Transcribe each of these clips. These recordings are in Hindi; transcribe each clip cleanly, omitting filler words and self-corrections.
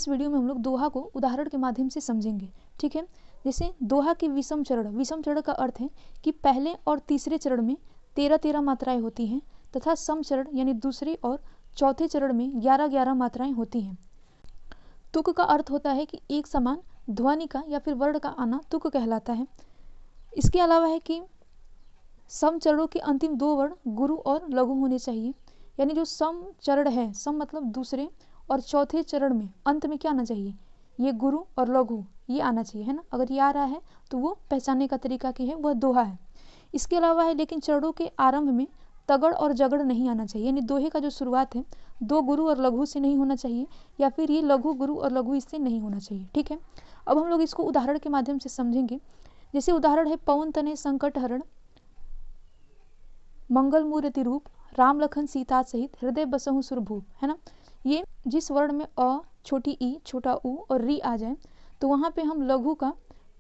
इस वीडियो में हम लोग दोहा को उदाहरण के माध्यम से समझेंगे। ठीक है, जैसे दोहा के विषम चरण का अर्थ है कि पहले और तीसरे चरण में 13-13 मात्राएं होती हैं तथा सम चरण यानी दूसरे और चौथे चरण में 11-11 मात्राएं होती हैं। तुक का अर्थ होता है कि एक समान ध्वनि का या फिर वर्ण का आना तुक कहलाता है। इसके अलावा है कि सम चरणों के अंतिम 2 वर्ण गुरु और लघु होने चाहिए, यानी जो सम चरण है, सम मतलब दूसरे और चौथे चरण में अंत में क्या आना चाहिए, ये गुरु और लघु ये आना चाहिए, है ना। अगर ये आ रहा है तो वो पहचानने का तरीका की है वह दोहा है। इसके अलावा है लेकिन चरणों के आरंभ में तगड़ और जगड़ नहीं आना चाहिए, यानी दोहे का जो शुरुआत है 2 गुरु और लघु से नहीं होना चाहिए, या फिर ये लघु गुरु और लघु इससे नहीं होना चाहिए। ठीक है, अब हम लोग इसको उदाहरण के माध्यम से समझेंगे। जैसे उदाहरण है पवन तनय संकट हरण, मंगल मूर्ति रूप, राम लखन सीता सहित हृदय बसहु सुरभूप, है ना। ये जिस वर्ण में अ, छोटी ई, छोटा उ और री आ जाए तो वहाँ पे हम लघु का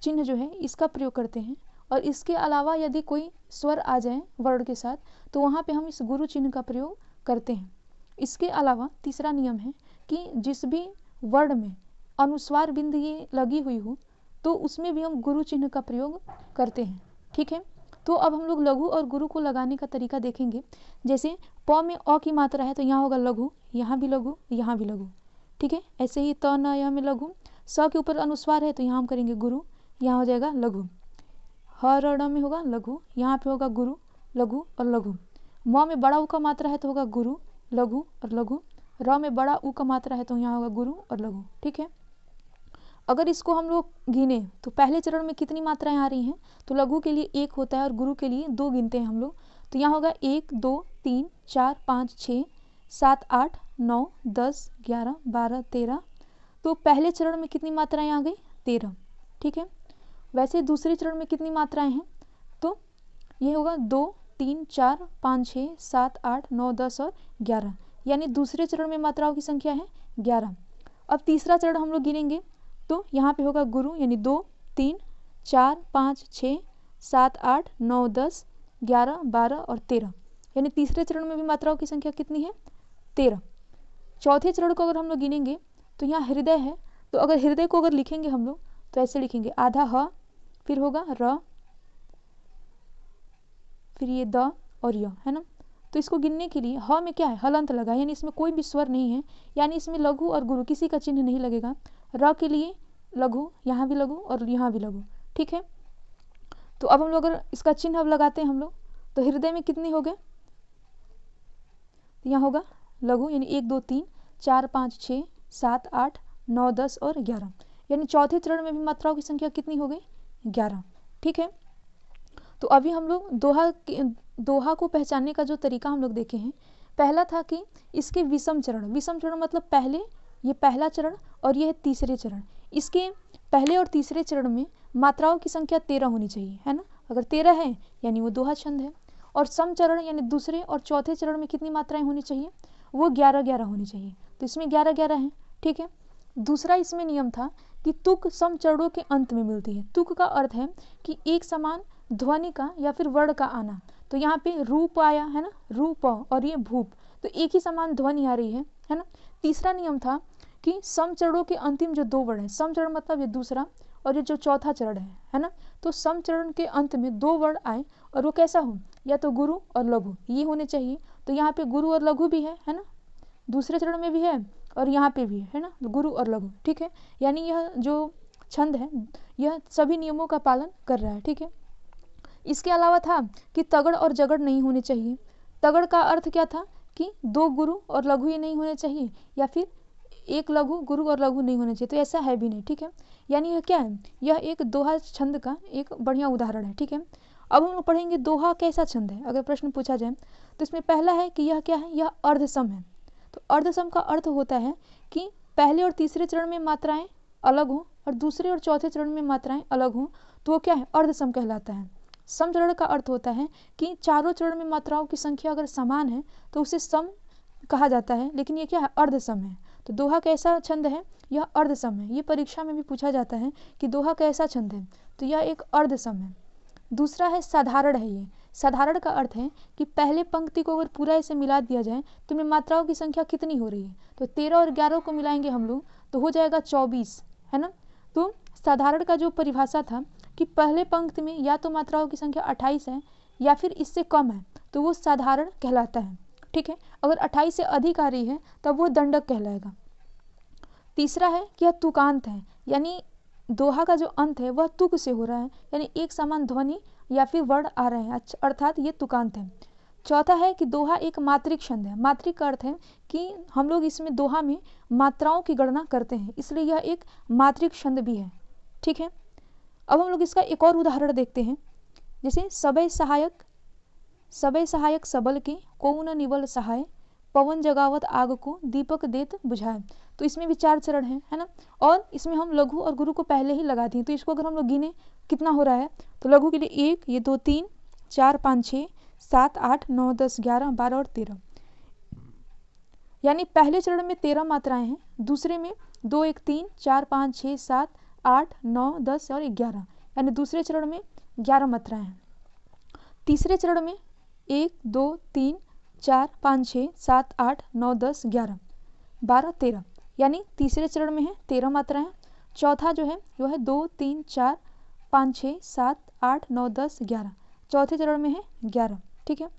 चिन्ह जो है इसका प्रयोग करते हैं, और इसके अलावा यदि कोई स्वर आ जाए वर्ण के साथ तो वहाँ पे हम इस गुरु चिन्ह का प्रयोग करते हैं। इसके अलावा तीसरा नियम है कि जिस भी वर्ण में अनुस्वार बिंद ये लगी हुई हो तो उसमें भी हम गुरु चिन्ह का प्रयोग करते हैं। ठीक है, तो अब हम लोग लघु और गुरु को लगाने का तरीका देखेंगे। जैसे प में अ की मात्रा है तो यहाँ होगा लघु, यहाँ भी लघु, यहाँ भी लघु। ठीक है, ऐसे ही त न य में लघु, स के ऊपर अनुस्वार है तो यहाँ हम करेंगे गुरु, यहाँ हो जाएगा लघु। ह र ण में होगा लघु, यहाँ पे होगा गुरु, लघु और लघु। म में बड़ा उ का मात्रा है तो होगा गुरु, लघु और लघु। र में बड़ा उ का मात्रा है तो यहाँ होगा गुरु और लघु। ठीक है, अगर इसको हम लोग गिने तो पहले चरण में कितनी मात्राएं आ रही हैं, तो लघु के लिए 1 होता है और गुरु के लिए 2 गिनते हैं हम लोग। तो यहाँ होगा 1 2 3 4 5 6 7 8 9 10 11 12 13। तो पहले चरण में कितनी मात्राएं आ गई, 13। ठीक है, वैसे दूसरे चरण में कितनी मात्राएं हैं, तो ये होगा 2 3 4 5 6 7 8 9 10 और 11, यानी दूसरे चरण में मात्राओं की संख्या है 11। अब तीसरा चरण हम लोग गिनेंगे तो यहाँ पे होगा गुरु, यानी 2 3 4 5 6 7 8 9 10 11 12 और 13, यानी तीसरे चरण में भी मात्राओं की संख्या कितनी है, 13। चौथे चरण को अगर हम लोग गिनेंगे तो यहाँ हृदय है, तो अगर हृदय को अगर लिखेंगे हम लोग तो ऐसे लिखेंगे, आधा ह, फिर होगा र, फिर ये द और य, है ना। तो इसको गिनने के लिए ह में क्या है, हलंत लगा, यानी इसमें कोई भी स्वर नहीं है, यानी इसमें लघु और गुरु किसी का चिन्ह नहीं लगेगा। र के लिए लघु, यहाँ भी लघु और यहाँ भी लघु। ठीक है, तो अब हम लोग अगर इसका चिन्ह अब लगाते हैं हम लोग तो हृदय में कितने हो गए, तो यहाँ होगा लघु, यानी 1 2 3 4 5 6 7 8 9 10 और 11, यानी चौथे चरण में भी मात्राओं की संख्या कितनी हो गई, 11। ठीक है, तो अभी हम लोग दोहा को पहचानने का जो तरीका हम लोग देखे हैं, पहला था कि इसके विषम चरण मतलब पहले, ये पहला चरण और ये है तीसरे चरण। इसके पहले और तीसरे चरण में मात्राओं की संख्या 13 होनी चाहिए, है ना। अगर 13 है यानी वो दोहा छंद है। और सम चरण यानी दूसरे और चौथे चरण में कितनी मात्राएं होनी चाहिए, वो 11-11 होनी चाहिए, तो इसमें 11-11 है। ठीक है, दूसरा इसमें नियम था कि तुक सम चरणों के अंत में मिलती है। तुक का अर्थ है कि एक समान ध्वनि का या फिर वर्ण का आना, तो यहाँ पे रूप आया है ना, रूप और ये भूप, तो एक ही समान ध्वनि आ रही है ना। तीसरा नियम था कि सम चरणों के अंतिम जो 2 वर्ण है, सम चरण मतलब ये दूसरा और ये जो चौथा चरण है ना, तो सम चरण के अंत में 2 वर्ण आए और वो कैसा हो, या तो गुरु और लघु ये होने चाहिए। तो यहाँ पे गुरु और लघु भी है ना, दूसरे चरण में भी है और यहाँ पे भी है ना, गुरु और लघु। ठीक है, यानी यह जो छंद है यह सभी नियमों का पालन कर रहा है। ठीक है, इसके अलावा था कि तगड़ और जगड़ नहीं होने चाहिए। तगड़ का अर्थ क्या था कि 2 गुरु और लघु ये नहीं होने चाहिए, या फिर 1 लघु गुरु और लघु नहीं होने चाहिए, तो ऐसा है भी नहीं। ठीक है, यानी यह क्या है, यह एक दोहा छंद का एक बढ़िया उदाहरण है। ठीक है, अब हम लोग पढ़ेंगे दोहा कैसा छंद है, अगर प्रश्न पूछा जाए तो इसमें पहला है कि यह क्या है, यह अर्धसम है। तो अर्धसम का अर्थ होता है कि पहले और तीसरे चरण में मात्राएं अलग हों और दूसरे और चौथे चरण में मात्राएं अलग हों, तो वो क्या है, अर्धसम कहलाता है। सम चरण का अर्थ होता है कि चारों चरण में मात्राओं की संख्या अगर समान है तो उसे सम कहा जाता है, लेकिन ये क्या है, अर्धसम है। तो दोहा कैसा छंद है, यह अर्धसम है। ये परीक्षा में भी पूछा जाता है कि दोहा कैसा छंद है, तो यह एक अर्धसम है। दूसरा है साधारण है। ये साधारण का अर्थ है कि पहले पंक्ति को अगर पूरा ऐसे मिला दिया जाए तो इनमें मात्राओं की संख्या कितनी हो रही है, तो 13 और 11 को मिलाएंगे हम लोग तो हो जाएगा 24, है ना। तो साधारण का जो परिभाषा था कि पहले पंक्ति में या तो मात्राओं की संख्या 28 है या फिर इससे कम है तो वो साधारण कहलाता है, ठीक है। अगर 28 से अधिक आ रही है तब वो दंडक कहलाएगा। तीसरा है कि यह तुकांत है, यानी दोहा का जो अंत है वह तुक से हो रहा है, यानी एक समान ध्वनि या फिर वर्ण आ रहे हैं, अर्थात ये तुकांत है। चौथा है कि दोहा एक मात्रिक छंद है। मात्रिक का अर्थ है कि हम लोग इसमें दोहा में मात्राओं की गणना करते हैं, इसलिए यह एक मात्रिक छंद भी है, ठीक है। अब हम लोग इसका एक और उदाहरण देखते हैं, जैसे सबय सहायक सबल के को न निवल सहाय, पवन जगावत आग को दीपक देत बुझाए। तो इसमें भी 4 चरण हैं, है ना। और इसमें हम लघु और गुरु को पहले ही लगा दिए, तो इसको अगर हम लोग गिने कितना हो रहा है, तो लघु के लिए 1, ये 2, 3, 4, 5, 6, 7, 8, 9, 10, 11, 12 और 13, यानी पहले चरण में 13 मात्राएं हैं, दूसरे में 2, 1, 3, 4, 5, 6, 7, 8, 9, 10 और 11, यानी दूसरे चरण में 11 मात्राएं हैं। तीसरे चरण में 1, 2, 3, 4, 5, 6, 7, 8, 9, 10, 11, 12, 13, यानी तीसरे चरण में है 13 मात्राएं। चौथा जो है वो है 2, 3, 4, 5, 6, 7, 8, 9, 10, 11, चौथे चरण में है 11, ठीक है।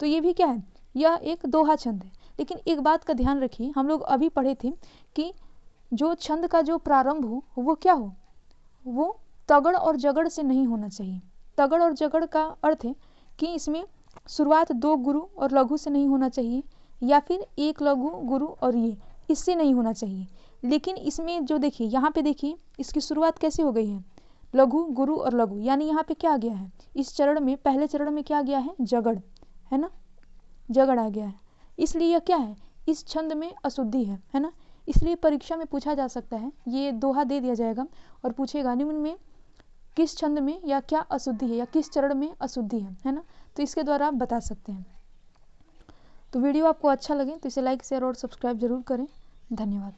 तो ये भी क्या है, यह एक दोहा छंद है। लेकिन एक बात का ध्यान रखिए, हम लोग अभी पढ़े थे कि जो छंद का जो प्रारंभ हो वो क्या हो, वो तगड़ और जगड़ से नहीं होना चाहिए। तगड़ और जगड़ का अर्थ है कि इसमें शुरुआत 2 गुरु और लघु से नहीं होना चाहिए, या फिर 1 लघु गुरु और ये इससे नहीं होना चाहिए। लेकिन इसमें जो देखिए, यहाँ पे देखिए इसकी शुरुआत कैसे हो गई है, लघु गुरु और लघु, यानी यहाँ पे क्या आ गया है, इस चरण में पहले चरण में क्या आ गया है, जगड़, है ना, जगड़ आ गया है। इसलिए यह क्या है, इस छंद में अशुद्धि है ना। इसलिए परीक्षा में पूछा जा सकता है, ये दोहा दे दिया जाएगा और पूछेगा निम्न में किस छंद में या क्या अशुद्धि है या किस चरण में अशुद्धि है ना। तो इसके द्वारा आप बता सकते हैं। तो वीडियो आपको अच्छा लगे तो इसे लाइक, शेयर और सब्सक्राइब जरूर करें। धन्यवाद।